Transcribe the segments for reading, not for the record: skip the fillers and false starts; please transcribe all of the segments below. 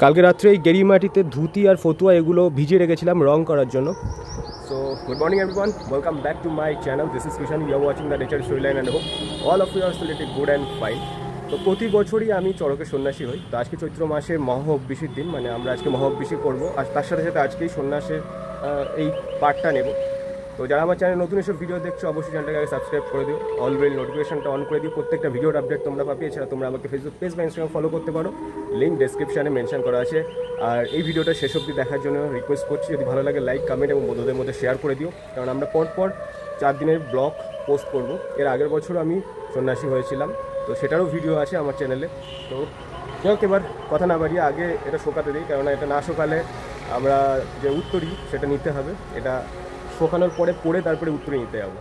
কালকে রাত্রে এই গেরি মাটিতে ধুতি আর ফতুয়া এগুলো ভিজিয়ে রেখেছিলাম রং করার জন্য। So good morning everyone, welcome back to my channel. This is Kishan, you are watching the nature storyline and hope all of you are still good and fine. তো প্রতি বছরই আমি চড়কে সন্ন্যাসী হই। তো আজকে চৈত্র মাসে মহা অব্বিসির দিন, মানে আমরা আজকে মহা অব্বিসি করবো, আর তার সাথে সাথে আজকেই সন্ন্যাসের এই পার্টটা নেব। তো যারা আমার চ্যানেল নতুন এসব ভিডিও দেখছো অবশ্যই চ্যানেলটাকে আগে সাবস্ক্রাইব করে দিও, অল বেল নোটিফিকেশনটা অন করে দিও, প্রত্যেকটা ভিডিওর আপডেট তোমরা পাবে। এছাড়া তোমরা আমাকে ফেসবুক পেজ বা ইনস্টাগ্রাম ফলো করতে পারো, লিঙ্ক ডেসক্রিপশানে মেনশন করা আছে। আর এই ভিডিওটা শেষ অবধি দেখার জন্য রিকোয়েস্ট করছি, যদি ভালো লাগে লাইক, কমেন্ট এবং বন্ধুদের মধ্যে শেয়ার করে দিও, কারণ আমরা পরপর 4 দিনের ব্লগ পোস্ট করব। এর আগের বছর আমি সন্ন্যাসী হয়েছিলাম, তো সেটারও ভিডিও আছে আমার চ্যানেলে। তো যাই হোক, এবার কথা না বাড়িয়ে আগে এটা শোকাতে দিই, কেননা এটা না শোকালে আমরা যে উত্তরই সেটা নিতে হবে। এটা শোকানোর পরে পড়ে তারপরে উত্তরে নিতে যাবো।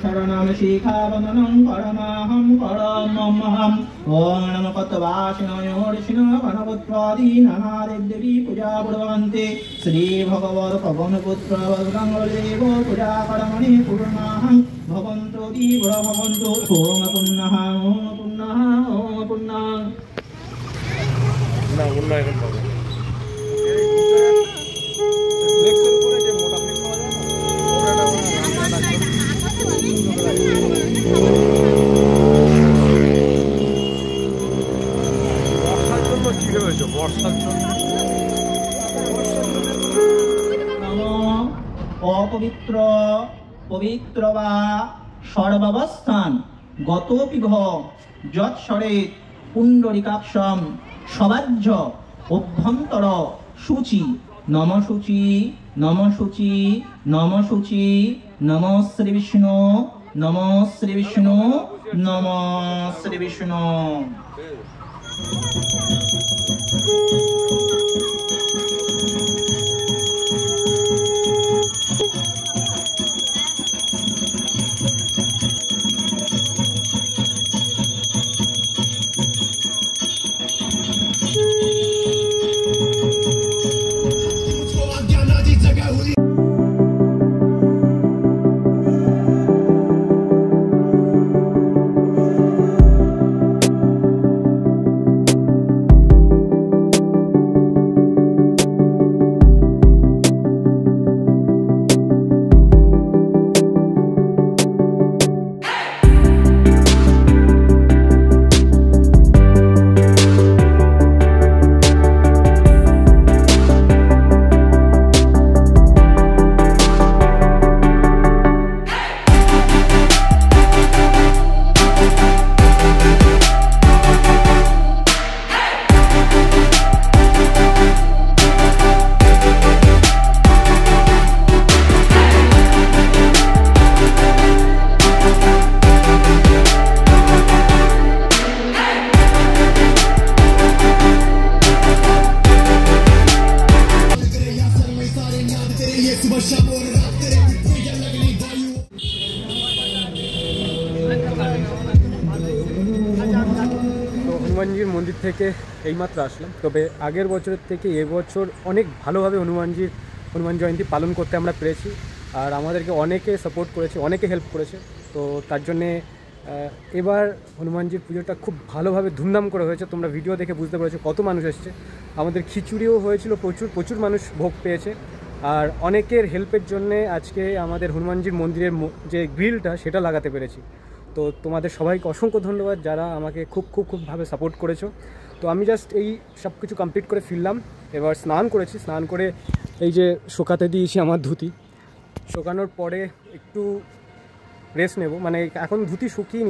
शरणं शिखावननं करमाहं करमहं ॐ नमः कत्वासिनयोर्षिनो गणपत्वादीनानादिदेवी पूजा पूर्वन्ते श्री भगवत् पवनपुत्र गङ्गदेव पूजा कर्मणि पूर्णाहं भवन्तो दीवो भवन्तु ओम पुण्यः ओम पुण्यः ओम पुण्यः না অন্য এখন পাবো। বর্ষার জন্য কি হয়েছে? বর্ষার জন্য অপবিত্র পবিত্র বা সর্বাবস্থান গতপিভ যৎসরে পুণ্ডরিকাক্ষম সবাজ্য অভ্যন্তর শুচি নম শুচি নম শুচি নম শুচি নম শ্রী বিষ্ণু নম শ্রী বিষ্ণু নম শ্রী বিষ্ণু। হনুমানজির মন্দির থেকে এইমাত্র আসলাম, তবে আগের বছরের থেকে এবছর অনেক ভালোভাবে হনুমান জয়ন্তী পালন করতে আমরা পেরেছি। আর আমাদেরকে অনেকে সাপোর্ট করেছে, অনেকে হেল্প করেছে। তো তার জন্যে এবার হনুমানজির পুজোটা খুব ভালোভাবে ধুমধাম করে হয়েছে। তোমরা ভিডিও দেখে বুঝতে পেরেছো কত মানুষ এসেছে। আমাদের খিচুড়িও হয়েছিল, প্রচুর মানুষ ভোগ পেয়েছে। আর অনেকের হেল্পের জন্যে আজকে আমাদের হনুমানজির মন্দিরের যে গ্রিলটা সেটা লাগাতে পেরেছি। তো তোমাদের সবাইকে অসংখ্য ধন্যবাদ যারা আমাকে খুবভাবে সাপোর্ট করেছো। তো আমি জাস্ট এই সব কিছু কমপ্লিট করে ফিরলাম। এবার স্নান করেছি, স্নান করে এই যে শুকাতে দিয়েছি আমার ধুতি। শুকানোর পরে একটু রেস্ট নেব, মানে এখন ধুতি শুকিয়ে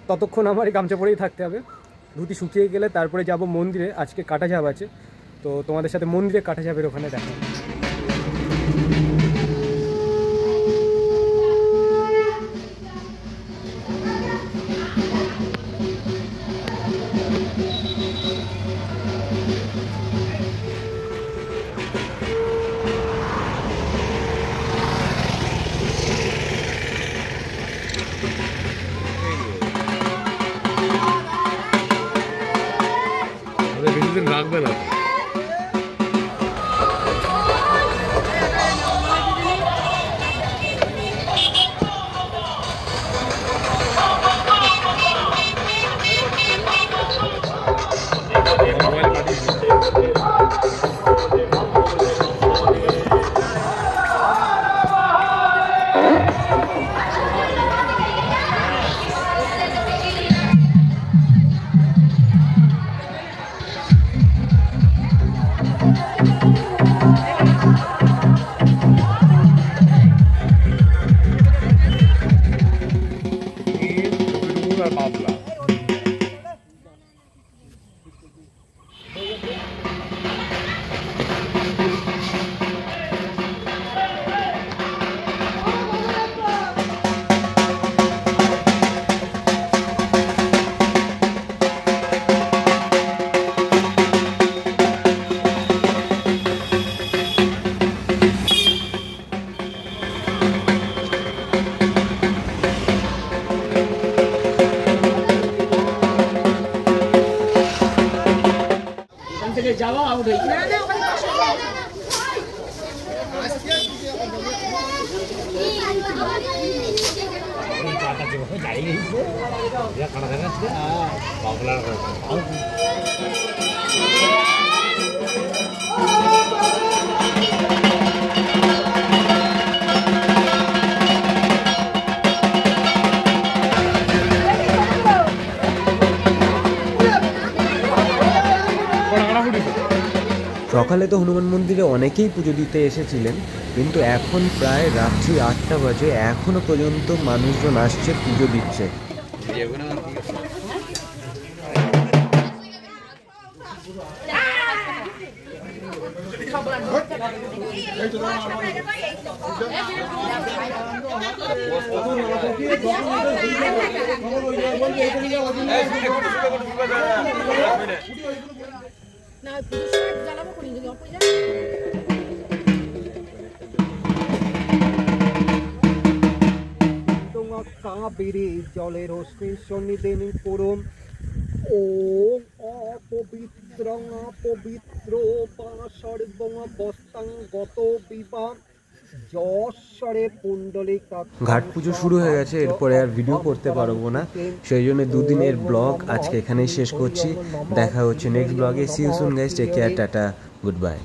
ততক্ষণ আমার এই গামছা পরেই থাকতে হবে। ধুতি শুকিয়ে গেলে তারপরে যাব মন্দিরে। আজকে কাটাঝাপ আছে, তো তোমাদের সাথে মন্দিরে কাটাঝাপের ওখানে দেখা। রাখবে না মামলা। যাওয়া আউট হয়ে সকালে তো হনুমান মন্দিরে অনেকেই পুজো দিতে এসেছিলেন, কিন্তু এখন প্রায় রাত্রি 8টা বাজে, এখনো পর্যন্ত মানুষজন আসছে, পুজো দিচ্ছে। কাবেরী জলের সন্নিধিং পুরম ওম অপবিত্রং অপবিত্র সর্বং বস্তাং গত বিবাহ। ঘাট পুজো শুরু হয়ে গেছে, এরপরে আর ভিডিও করতে পারবো না, সেই জন্য দুদিনের ব্লগ আজকে এখানেই শেষ করছি। দেখা হচ্ছে নেক্সট ব্লগে। See you soon guys, take care, tata, good by.